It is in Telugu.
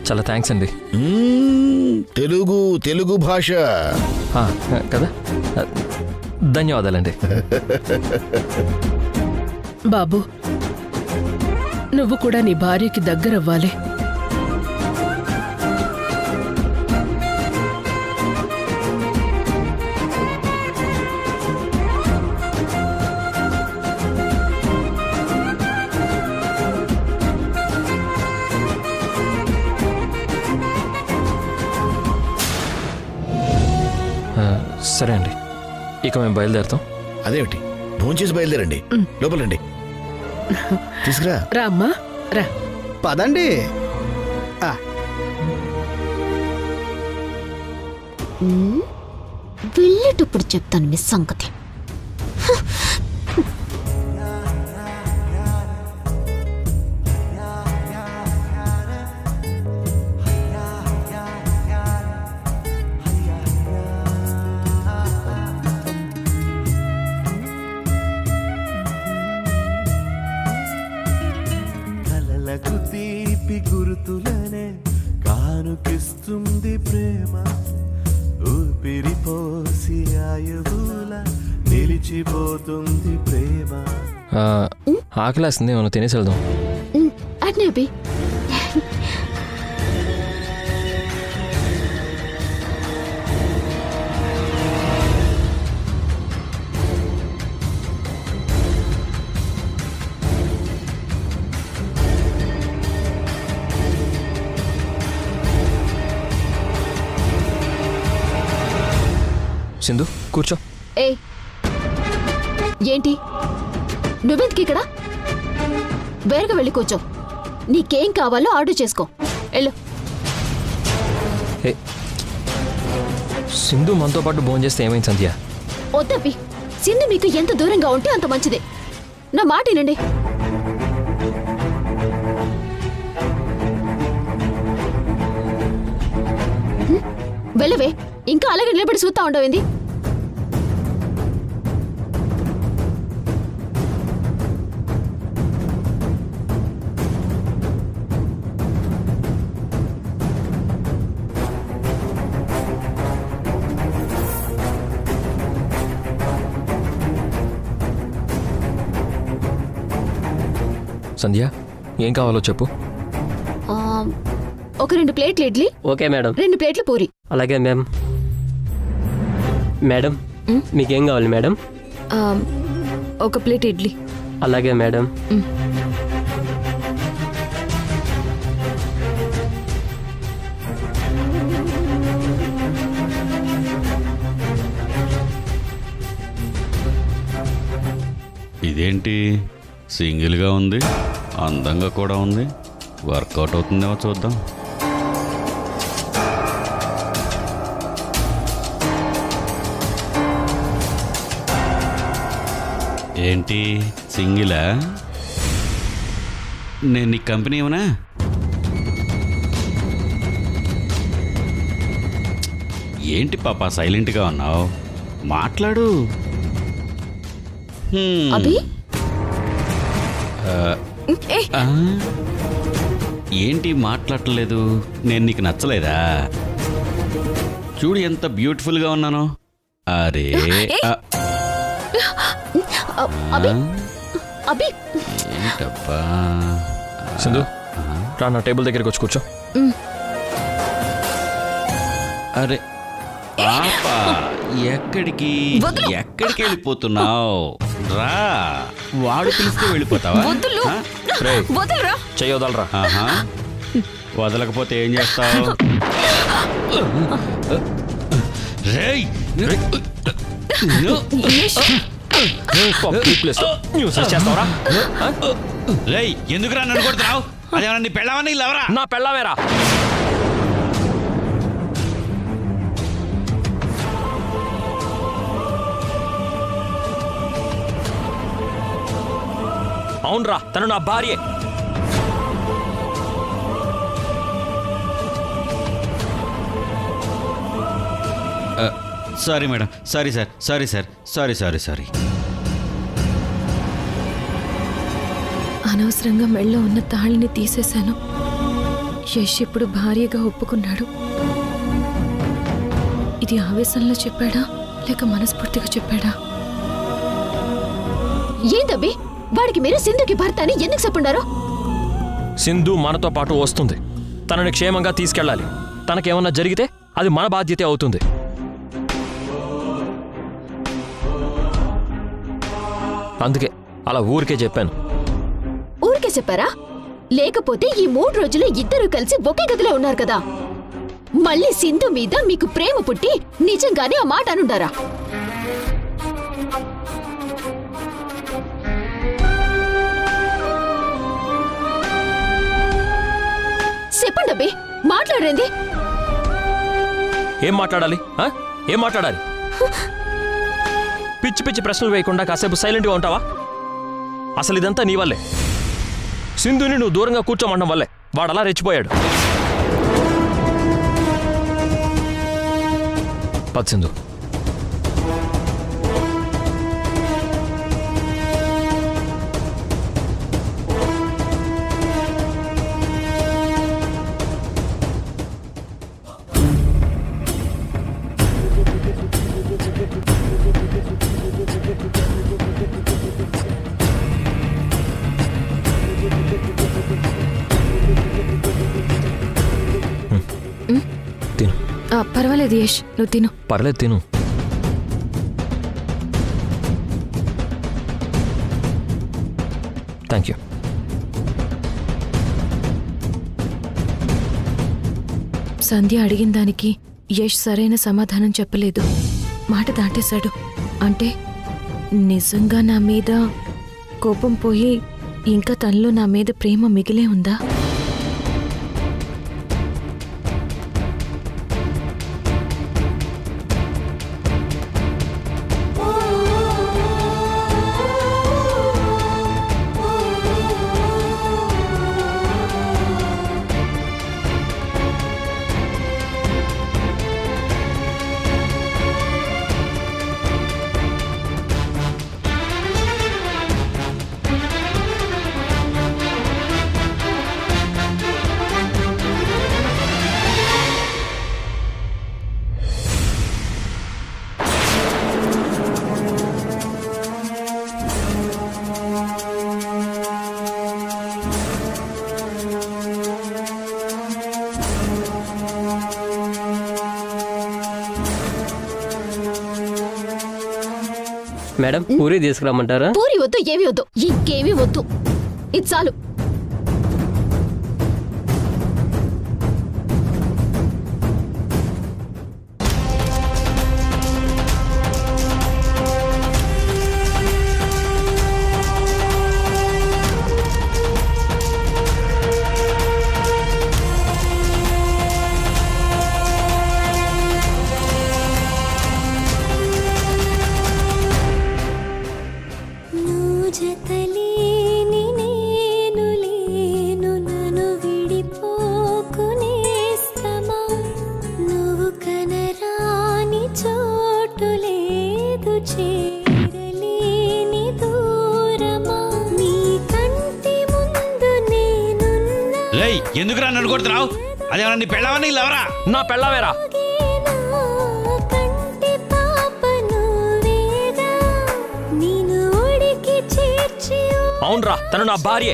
చాలా థ్యాంక్స్ అండి. తెలుగు భాష కదా, ధన్యవాదాలండి. బాబు, నువ్వు కూడా నీ భార్యకి దగ్గరవ్వాలి. సరే అండి, ఇక మేము బయలుదేరుతాం. అదేమిటి, భోంచేసి బయలుదేరండి. లోపలండి, తీసుకురా. రా అమ్మా, రా. పదండి. వెళ్ళేటప్పుడు చెప్తాను మీ సంగతి. తీపి గుర్తులనే కానుకిస్తుంది ప్రేమ, ఊపిరిపోసి ఆయువుల నిలిచిపోతుంది ప్రేమ. ఆకలేస్తుంది, మనం తినేసి వెళ్దాం. అట్నే అభి. సింధు, కూర్చో. ఏ ఏంటి నువ్వెందుకు ఇక్కడ? వేరుగా వెళ్ళి కూర్చో. నీకేం కావాలో ఆర్డర్ చేసుకో. వెళ్ళు. సింధు మనతో పాటు భోజనం చేస్తే ఏమైంది సంధ్య? వద్దబ్బి, సింధు మీకు ఎంత దూరంగా ఉంటే అంత మంచిదే. నా మాట వినండి. వెళ్ళవే, ఇంకా అలాగే నిలబడి చూస్తా ఉండవేంది? సంధ్య, ఏం కావాలో చెప్పు. ఒక 2 ప్లేట్లు ఇడ్లీ. Okay madam. 2 ప్లేట్లు పూరి. అలాగే మ్యామ్. మేడం, మీకేం కావాలి మేడం? ఒక ప్లేట్ ఇడ్లీ. అలాగే మేడం. ఇదేంటి సింగిల్గా ఉంది, అందంగా కూడా ఉంది. వర్కౌట్ అవుతుందేమో చూద్దాం. ఏంటి సింగిలా? నేను నీ కంపెనీ ఏమన్నా? ఏంటి పాప సైలెంట్గా ఉన్నావు? మాట్లాడు. ఏంటి మాట్లాడలేదు? నేను నీకు నచ్చలేదా? చూడు ఎంత బ్యూటిఫుల్గా ఉన్నాను. అరే ఏంటబ్బా. సింధు, రా నా టేబుల్ దగ్గరికి వచ్చి కూర్చో. అరే పాపా, ఎక్కడికి వెళ్ళిపోతున్నావు? రా, వాడు పిలిస్తే వెళ్ళిపోతావా? చెయ్యొదలరా. వదలకపోతే ఏం చేస్తావు? రేయ్, ఎందుకురా నన్ను కొడుతున్నావు? అదేమన్నా నీ పెళ్ళావని ఇల్లవరా? నా పెళ్ళావేరా. అవునరా, తను నా భార్యే. Sorry madam, sorry sir. అనవసరంగా మెళ్ళో ఉన్న తాళిని తీసేశాను. యష్ ఇప్పుడు భార్యగా ఒప్పుకున్నాడు. ఇది ఆవేశంలో చెప్పాడా లేక మనస్ఫూర్తిగా చెప్పాడా? ఏందబ్బి వాడికి మీరు సింధుకి భర్త అని ఎందుకు చెప్పుండారో? సింధు మనతో పాటు వస్తుంది. తనని క్షేమంగా తీసుకెళ్ళాలి. తనకేమన్నా జరిగితే అది మన బాధ్యతే అవుతుంది. అందుకే అలా ఊరికే చెప్పాను. ఊరికే చెప్పారా? లేకపోతే ఈ 3 రోజులు ఇద్దరు కలిసి ఒకే గదిలో ఉన్నారు కదా. మళ్ళీ సింధు మీద మీకు ప్రేమ పుట్టి నిజంగానే ఆ మాట అనుండారా? చెప్పండి, మాట్లాడరేంది? ఏం మాట్లాడాలి? ఏం మాట్లాడాలి? పిచ్చి పిచ్చి ప్రశ్నలు వేయకుండా కాసేపు సైలెంట్గా ఉంటావా? అసలు ఇదంతా నీ వల్లే. సింధుని నువ్వు దూరంగా కూర్చోమనడం వల్లే వాడలా రెచ్చిపోయాడు. పద్ సింధు. తిను. పర్వాలేదు యష్, నువ్వు తిను. పర్లేదు, తిను. Thank you. సంధ్య అడిగిన దానికి యష్ సరైన సమాధానం చెప్పలేదు. మాట దాటేశాడు. అంటే నిజంగా నా మీద కోపం పోయి ఇంకా తనలో నా మీద ప్రేమ మిగిలే ఉందా? మేడం పూరి తీసుకురమ్మంటారా? పూరి వద్దు, ఏవి వద్దు, ఇంకేమీ వద్దు. ఇది చాలు. ఎందుకురా నన్ను కొడుతున్నావు? అదేమన్నా నీ పెళ్ళావా నీళ్ళు ఎవరా? నా పెళ్ళావేరా. అవునరా, తను నా భార్యే.